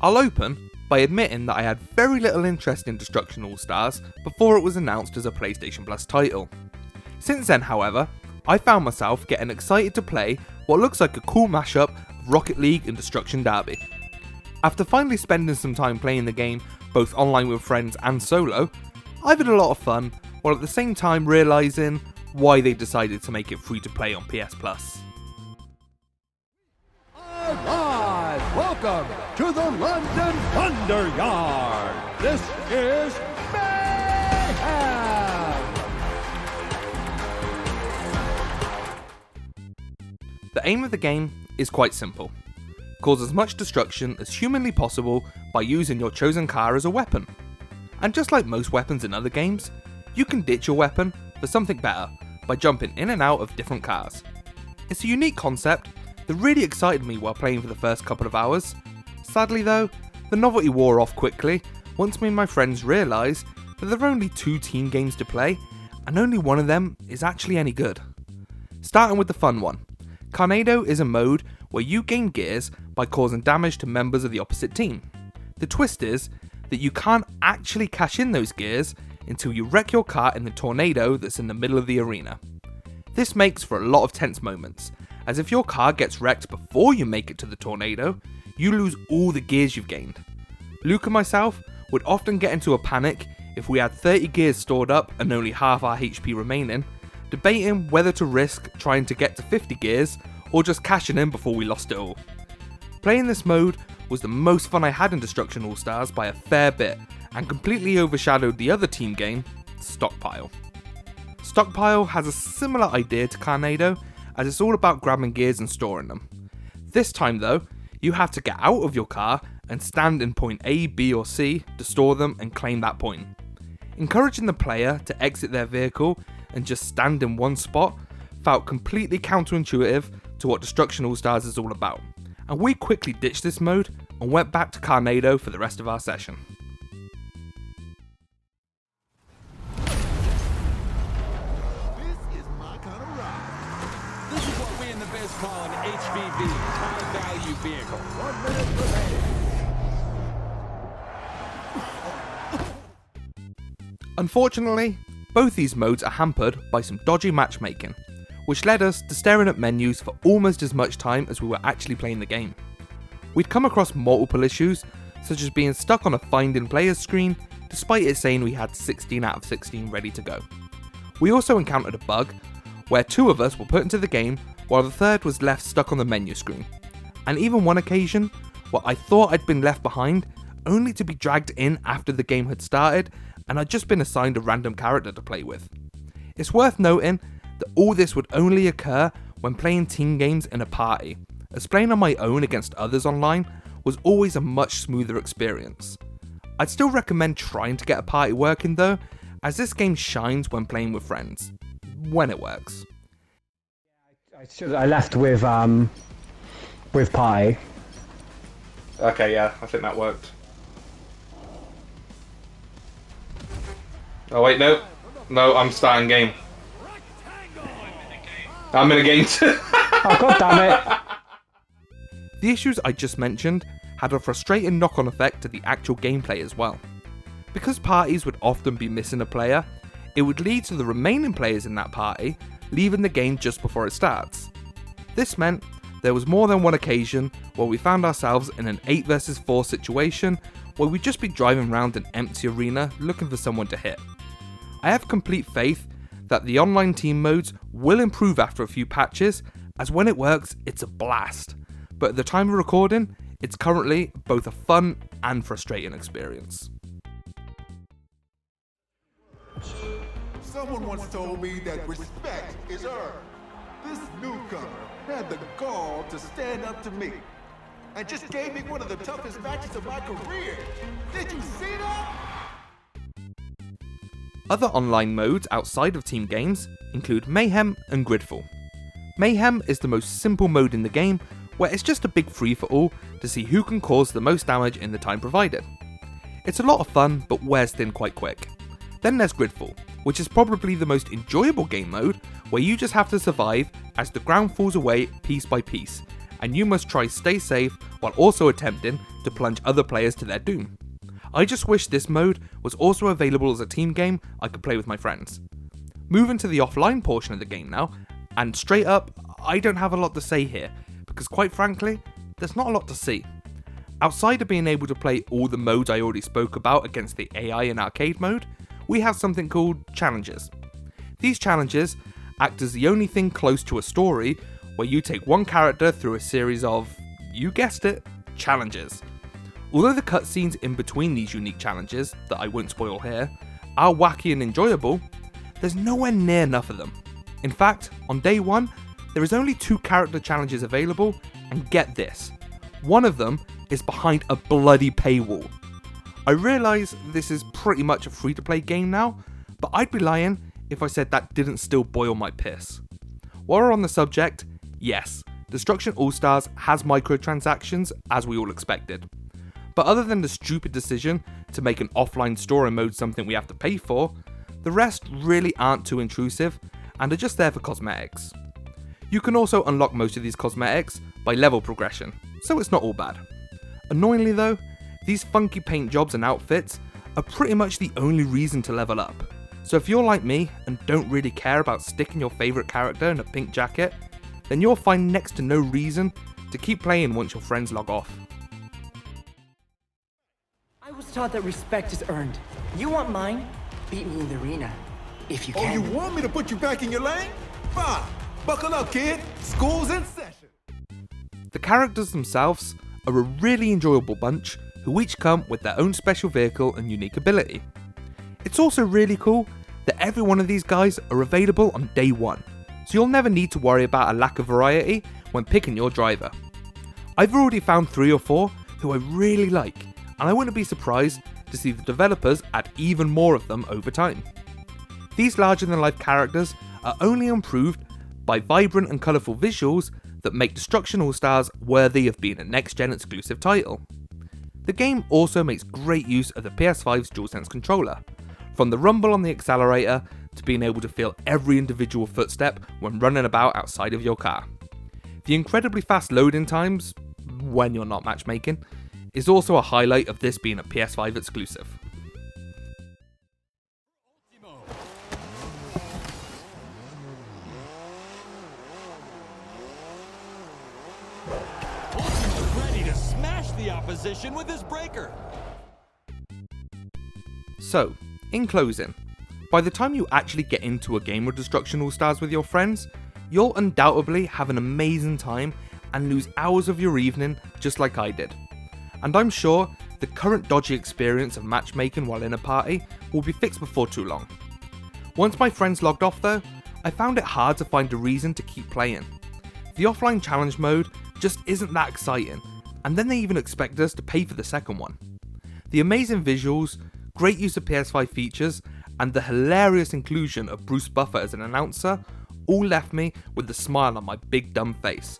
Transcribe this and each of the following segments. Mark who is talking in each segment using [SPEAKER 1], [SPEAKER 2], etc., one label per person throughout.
[SPEAKER 1] I'll open by admitting that I had very little interest in Destruction All-Stars before it was announced as a PlayStation Plus title. Since then, however, I found myself getting excited to play what looks like a cool mashup of Rocket League and Destruction Derby. After finally spending some time playing the game both online with friends and solo, I've had a lot of fun while at the same time realising why they decided to make it free to play on PS Plus.
[SPEAKER 2] Alright, welcome to the London Thunder Yard. This is Mayhem!
[SPEAKER 1] The aim of the game is quite simple. Cause as much destruction as humanly possible by using your chosen car as a weapon. And just like most weapons in other games, you can ditch your weapon for something better by jumping in and out of different cars. It's a unique concept that really excited me while playing for the first couple of hours. Sadly though, the novelty wore off quickly once me and my friends realised that there are only 2 team games to play and only one of them is actually any good. Starting with the fun one, Carnedo is a mode where you gain gears by causing damage to members of the opposite team. The twist is that you can't actually cash in those gears until you wreck your car in the tornado that's in the middle of the arena. This makes for a lot of tense moments, as if your car gets wrecked before you make it to the tornado, you lose all the gears you've gained. Luke and myself would often get into a panic if we had 30 gears stored up and only half our HP remaining, debating whether to risk trying to get to 50 gears or just cashing in before we lost it all. Playing this mode was the most fun I had in Destruction All-Stars by a fair bit and completely overshadowed the other team game, Stockpile. Stockpile has a similar idea to Carnedo, as it's all about grabbing gears and storing them. This time though, you have to get out of your car and stand in point A, B or C to store them and claim that point. Encouraging the player to exit their vehicle and just stand in one spot felt completely counterintuitive to what Destruction All-Stars is all about, and we quickly ditched this mode and went back to Carnedo for the rest of our session.
[SPEAKER 2] This is my kind of ride. This is what we in the biz call an HVV, high value vehicle. 1 minute remaining.
[SPEAKER 1] Unfortunately, both these modes are hampered by some dodgy matchmaking, which led us to staring at menus for almost as much time as we were actually playing the game. We'd come across multiple issues, such as being stuck on a Finding Players screen, despite it saying we had 16 out of 16 ready to go. We also encountered a bug, where 2 of us were put into the game, while the third was left stuck on the menu screen. And even one occasion, where I thought I'd been left behind, only to be dragged in after the game had started, and I'd just been assigned a random character to play with. It's worth noting that all this would only occur when playing team games in a party, as playing on my own against others online was always a much smoother experience. I'd still recommend trying to get a party working though, as this game shines when playing with friends, when it works.
[SPEAKER 3] I left with party.
[SPEAKER 1] Okay, yeah, I think that worked. Oh wait, no, I'm starting game. I'm in a game too.
[SPEAKER 3] Oh god damn it!
[SPEAKER 1] The issues I just mentioned had a frustrating knock-on effect to the actual gameplay as well. Because parties would often be missing a player, it would lead to the remaining players in that party leaving the game just before it starts. This meant there was more than one occasion where we found ourselves in an 8 versus 4 situation where we'd just be driving around an empty arena looking for someone to hit. I have complete faith that the online team modes will improve after a few patches, as when it works, it's a blast. But at the time of recording, it's currently both a fun and frustrating experience.
[SPEAKER 4] Someone once told me that respect is earned. This newcomer had the gall to stand up to me and just gave me one of the toughest matches of my career. Did you see that?
[SPEAKER 1] Other online modes outside of team games include Mayhem and Gridfall. Mayhem is the most simple mode in the game, where it's just a big free-for-all to see who can cause the most damage in the time provided. It's a lot of fun, but wears thin quite quick. Then there's Gridfall, which is probably the most enjoyable game mode, where you just have to survive as the ground falls away piece by piece, and you must try stay safe while also attempting to plunge other players to their doom. I just wish this mode was also available as a team game I could play with my friends. Moving to the offline portion of the game now, and straight up, I don't have a lot to say here, because quite frankly, there's not a lot to see. Outside of being able to play all the modes I already spoke about against the AI in arcade mode, we have something called challenges. These challenges act as the only thing close to a story where you take one character through a series of, you guessed it, challenges. Although the cutscenes in between these unique challenges, that I won't spoil here, are wacky and enjoyable, there's nowhere near enough of them. In fact, on day one, there is only 2 character challenges available, and get this, one of them is behind a bloody paywall. I realise this is pretty much a free-to-play game now, but I'd be lying if I said that didn't still boil my piss. While we're on the subject, yes, Destruction AllStars has microtransactions, as we all expected. But other than the stupid decision to make an offline story mode something we have to pay for, the rest really aren't too intrusive and are just there for cosmetics. You can also unlock most of these cosmetics by level progression, so it's not all bad. Annoyingly though, these funky paint jobs and outfits are pretty much the only reason to level up. So if you're like me and don't really care about sticking your favourite character in a pink jacket, then you'll find next to no reason to keep playing once your friends log off.
[SPEAKER 5] I was taught that respect is earned. You want mine? Beat me in the arena, if you
[SPEAKER 4] Oh,
[SPEAKER 5] can.
[SPEAKER 4] you want me to put you back in your lane? Fine. Buckle up, kid. School's in session.
[SPEAKER 1] The characters themselves are a really enjoyable bunch who each come with their own special vehicle and unique ability. It's also really cool that every one of these guys are available on day one, so you'll never need to worry about a lack of variety when picking your driver. I've already found 3 or 4 who I really like, and I wouldn't be surprised to see the developers add even more of them over time. These larger than life characters are only improved by vibrant and colourful visuals that make Destruction AllStars worthy of being a next-gen exclusive title. The game also makes great use of the PS5's DualSense controller, from the rumble on the accelerator to being able to feel every individual footstep when running about outside of your car. The incredibly fast loading times, when you're not matchmaking, is also a highlight of this being a PS5 exclusive.
[SPEAKER 2] Ultimo's ready to smash the opposition with his breaker.
[SPEAKER 1] So, in closing, by the time you actually get into a game of Destruction AllStars with your friends, you'll undoubtedly have an amazing time and lose hours of your evening just like I did. And I'm sure the current dodgy experience of matchmaking while in a party will be fixed before too long. Once my friends logged off though, I found it hard to find a reason to keep playing. The offline challenge mode just isn't that exciting, and then they even expect us to pay for the second one. The amazing visuals, great use of PS5 features, and the hilarious inclusion of Bruce Buffer as an announcer all left me with a smile on my big dumb face.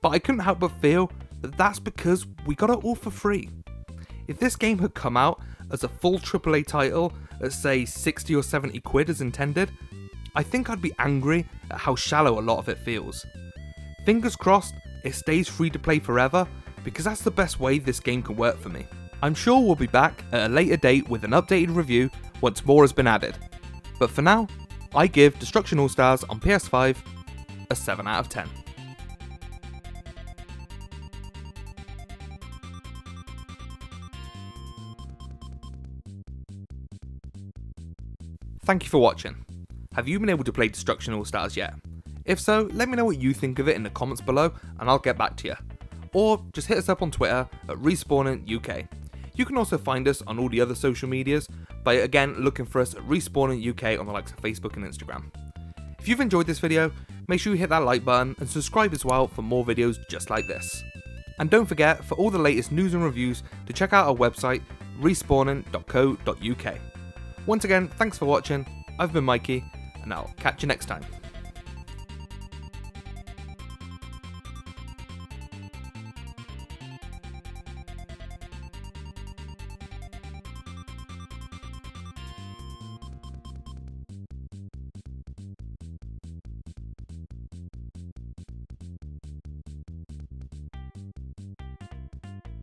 [SPEAKER 1] But I couldn't help but feel that that's because we got it all for free. If this game had come out as a full AAA title at say 60 or 70 quid as intended, I think I'd be angry at how shallow a lot of it feels. Fingers crossed it stays free to play forever, because that's the best way this game can work for me. I'm sure we'll be back at a later date with an updated review once more has been added. But for now, I give Destruction AllStars on PS5 a 7 out of 10. Thank you for watching. Have you been able to play Destruction AllStars yet? If so, let me know what you think of it in the comments below and I'll get back to you. Or just hit us up on Twitter at RespawningUK. You can also find us on all the other social medias by again looking for us at RespawningUK on the likes of Facebook and Instagram. If you've enjoyed this video, make sure you hit that like button and subscribe as well for more videos just like this. And don't forget, for all the latest news and reviews, to check out our website respawning.co.uk. Once again, thanks for watching, I've been Mikey, and I'll catch you next time.